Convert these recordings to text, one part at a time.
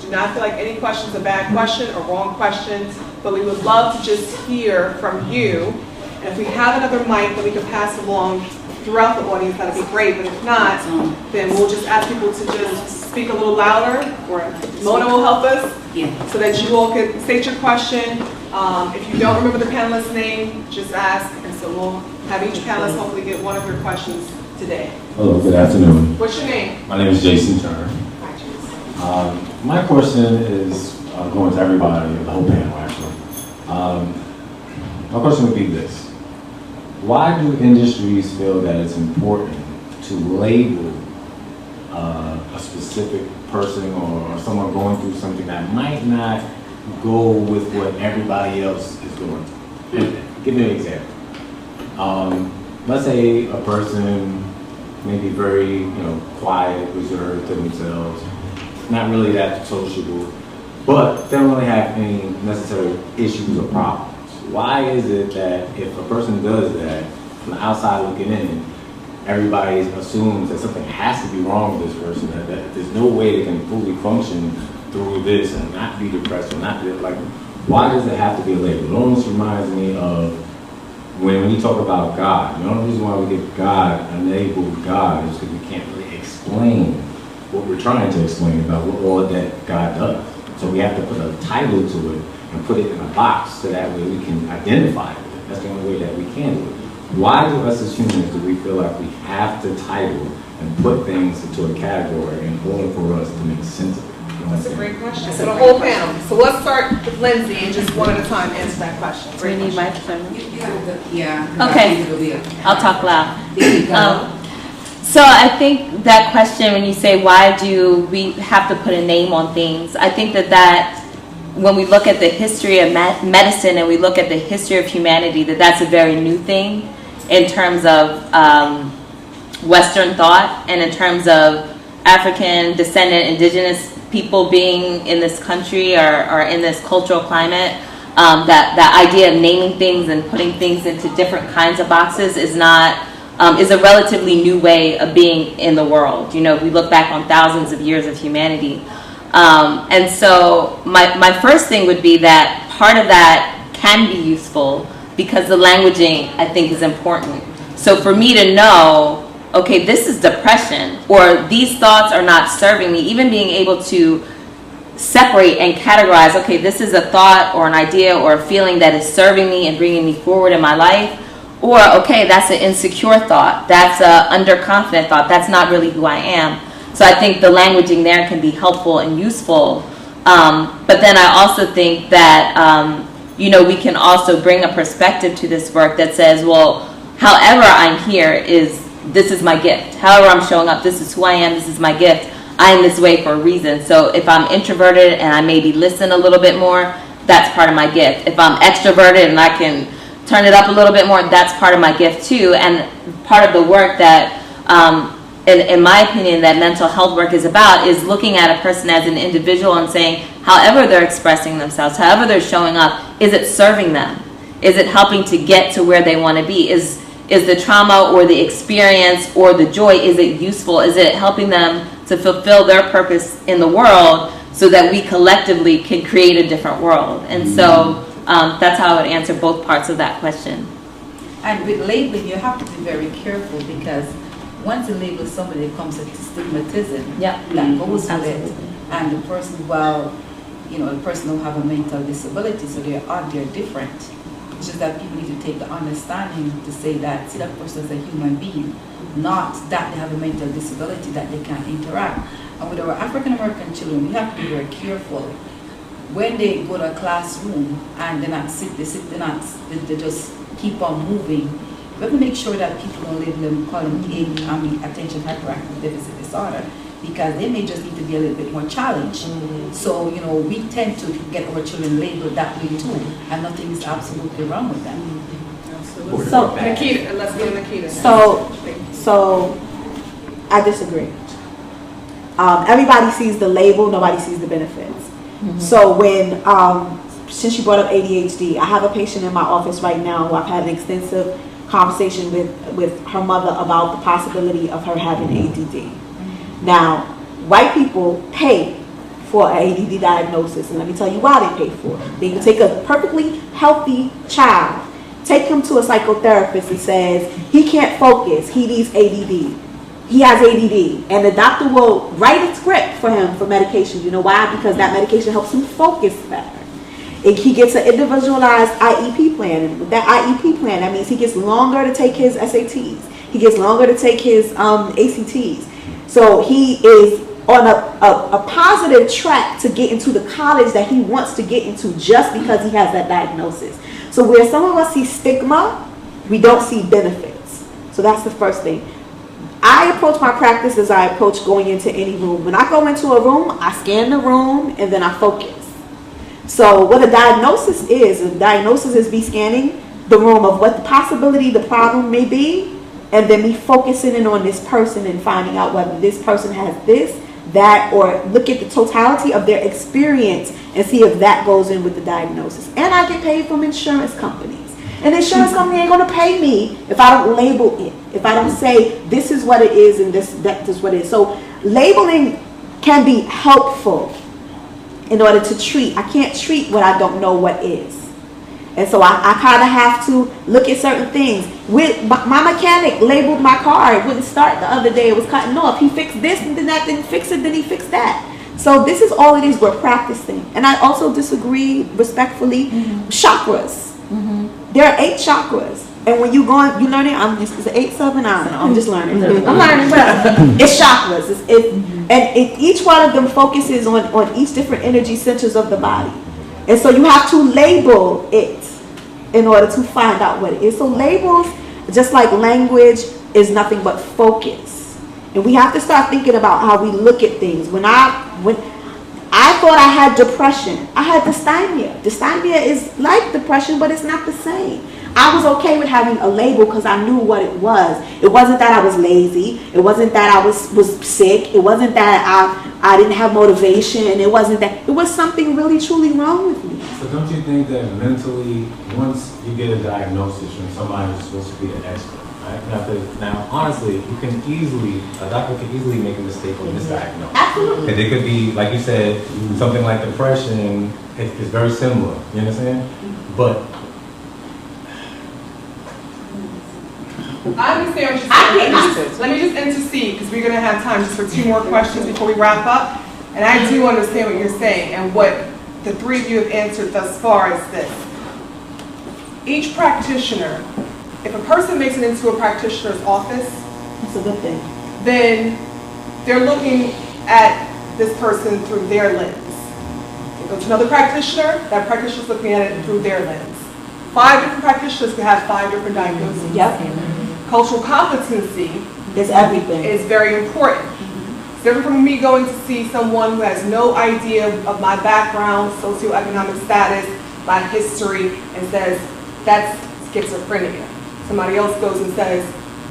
Do not feel like any question is a bad question or wrong questions, but we would love to just hear from you. And if we have another mic that we can pass along throughout the audience, that'd be great. But if not, then we'll just ask people to just speak a little louder, or Mona will help us, so that you all can state your question. If you don't remember the panelist's name, just ask, and so we'll have each panelist hopefully get one of your questions today. Hello, good afternoon. What's your name? My name is Jason Turner. My question is going to everybody, the whole panel actually. My question would be this. Why do industries feel that it's important to label a specific person or someone going through something that might not go with what everybody else is going through? Give me an example. Let's say a person may be very, quiet, reserved to themselves, not really that sociable, but they don't really have any necessary issues or problems. Why is it that if a person does that, from the outside looking in, everybody assumes that something has to be wrong with this person, that there's no way they can fully function through this and not be depressed or not be like, why does it have to be a label? It almost reminds me of when you talk about God. The only reason why we give God a label God is because we can't really explain what we're trying to explain about what all that God does. So we have to put a title to it and put it in a box so that way we can identify it. That's the only way that we can do it. Why do us as humans do we feel like we have to title and put things into a category in order for us to make sense of it? That's a great question. So the whole panel. So let's start with Lindsay and just one at a time answer that question. Do we need microphone? Yeah. Okay. I'll talk loud. So I think that question, when you say why do we have to put a name on things, I think that when we look at the history of medicine and we look at the history of humanity, that's a very new thing in terms of Western thought and in terms of African descendant indigenous people being in this country or in this cultural climate. That idea of naming things and putting things into different kinds of boxes is a relatively new way of being in the world. We look back on thousands of years of humanity. And so my first thing would be that part of that can be useful because the languaging, I think, is important. So for me to know, okay, this is depression, or these thoughts are not serving me, even being able to separate and categorize, okay, this is a thought or an idea or a feeling that is serving me and bringing me forward in my life, or, okay, that's an insecure thought, that's an underconfident thought, that's not really who I am. So I think the languaging there can be helpful and useful. But then I also think that, we can also bring a perspective to this work that says, well, however I'm here this is my gift. However I'm showing up, this is who I am, this is my gift. I am this way for a reason. So if I'm introverted and I maybe listen a little bit more, that's part of my gift. If I'm extroverted and I can turn it up a little bit more, that's part of my gift too. And part of the work that, in my opinion, that mental health work is about is looking at a person as an individual and saying, however they're expressing themselves, however they're showing up, is it serving them? Is it helping to get to where they want to be? Is the trauma or the experience or the joy, is it useful? Is it helping them to fulfill their purpose in the world so that we collectively can create a different world? And so that's how I would answer both parts of that question. And with labeling, you have to be very careful because once you label somebody, it comes with stigmatism that goes with it. And the person, the person will have a mental disability, so they're odd, they're different. It's just that people need to take the understanding to say that, see that person as a human being, not that they have a mental disability that they can't interact. And with our African American children, we have to be very careful. When they go to a classroom and they just keep on moving, we have to make sure that people don't label them, call them attention hyperactive deficit disorder, because they may just need to be a little bit more challenged. So, we tend to get our children labeled that way too, and nothing is absolutely wrong with them. Absolutely. So, Nikita, let's go to Nikita. So, I disagree. Everybody sees the label, nobody sees the benefits. So when, since you brought up ADHD, I have a patient in my office right now who I've had an extensive conversation with her mother about the possibility of her having ADD. Now, white people pay for an ADD diagnosis, and let me tell you why they pay for it. They can take a perfectly healthy child, take him to a psychotherapist and says, he can't focus, he needs ADD. He has ADD, and the doctor will write a script for him for medication. You know why? Because that medication helps him focus better. He gets an individualized IEP plan, and with that IEP plan, that means he gets longer to take his SATs. He gets longer to take his ACTs. So he is on a positive track to get into the college that he wants to get into just because he has that diagnosis. So where some of us see stigma, we don't see benefits. So that's the first thing. I approach my practice as I approach going into any room. When I go into a room, I scan the room and then I focus. So what a diagnosis is me scanning the room of what the possibility, the problem may be, and then me focusing in on this person and finding out whether this person has this, that, or look at the totality of their experience and see if that goes in with the diagnosis. And I get paid from insurance companies. And the insurance company ain't going to pay me if I don't label it, if I don't say this is what it is and that is what it is. So labeling can be helpful in order to treat. I can't treat what I don't know what is. And so I kind of have to look at certain things. My mechanic labeled my car. It wouldn't start the other day. It was cutting off. He fixed this and then that didn't fix it. Then he fixed that. So this is all it is. We're practicing. And I also disagree respectfully. Chakras. There are 8 chakras. And when you learn it, is it 8, 7? I don't know. I'm just learning. I'm learning. It's chakras. And each one of them focuses on each different energy centers of the body. And so you have to label it in order to find out what it is. So labels, just like language, is nothing but focus. And we have to start thinking about how we look at things. When I thought I had depression, I had dysthymia. Dysthymia is like depression, but it's not the same. I was okay with having a label because I knew what it was. It wasn't that I was lazy. It wasn't that I was sick. It wasn't that I didn't have motivation. It wasn't that. It was something really, truly wrong with me. So don't you think that mentally, once you get a diagnosis from somebody who's supposed to be an expert, right? Now, honestly, a doctor can easily make a mistake or misdiagnose. Absolutely. And it could be, like you said, something like depression. It's very similar. You understand? But I understand what you're saying. Let me just intercede because we're going to have time just for 2 more questions before we wrap up. And I do understand what you're saying, and what the 3 of you have answered thus far is this. Each practitioner, if a person makes it into a practitioner's office, That's a good thing. then they're looking at this person through their lens. They go to another practitioner, that practitioner's looking at it through their lens. 5 different practitioners can have 5 different diagnoses. Yep. Cultural competency It's everything. is very important. It's different from me going to see someone who has no idea of my background, socioeconomic status, my history, and says, that's schizophrenia. Somebody else goes and says,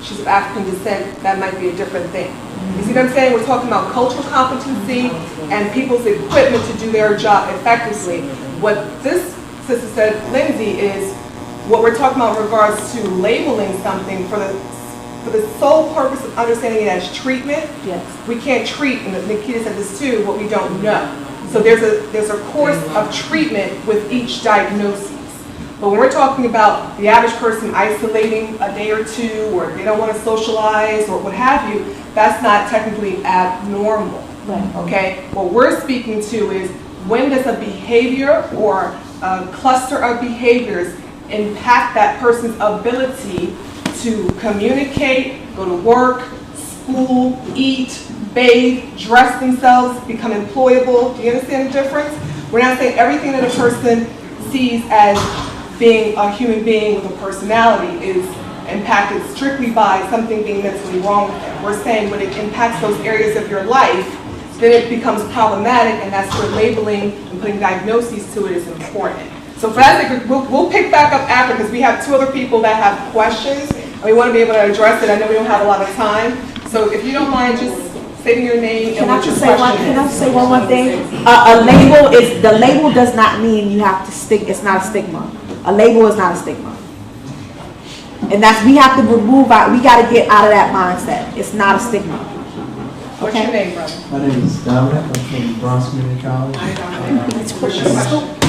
she's of African descent, that might be a different thing. You see what I'm saying? We're talking about cultural competency and people's equipment to do their job effectively. What this sister said, Lindsay, is what we're talking about in regards to labeling something for the sole purpose of understanding it as treatment. Yes. We can't treat, and Nikita said this too, what we don't know. So there's a course of treatment with each diagnosis. But when we're talking about the average person isolating a day or 2, or they don't want to socialize or what have you, that's not technically abnormal. Right. Okay? What we're speaking to is, when does a behavior or a cluster of behaviors impact that person's ability to communicate, go to work, school, eat, bathe, dress themselves, become employable? Do you understand the difference? We're not saying everything that a person sees as being a human being with a personality is impacted strictly by something being mentally wrong with them. We're saying when it impacts those areas of your life, then it becomes problematic, and that's where labeling and putting diagnoses to it is important. So for that, we'll pick back up after, because we have 2 other people that have questions, and we want to be able to address it. I know we don't have a lot of time, so if you don't mind just stating your name and what your question is. Can I just say one more thing? The label does not mean you have to stick. It's not a stigma. A label is not a stigma, and we have to remove we got to get out of that mindset. It's not a stigma. What's your name, brother? My name is Dominic. I'm from Bronx Community College. Hi, Dominic. What's your question?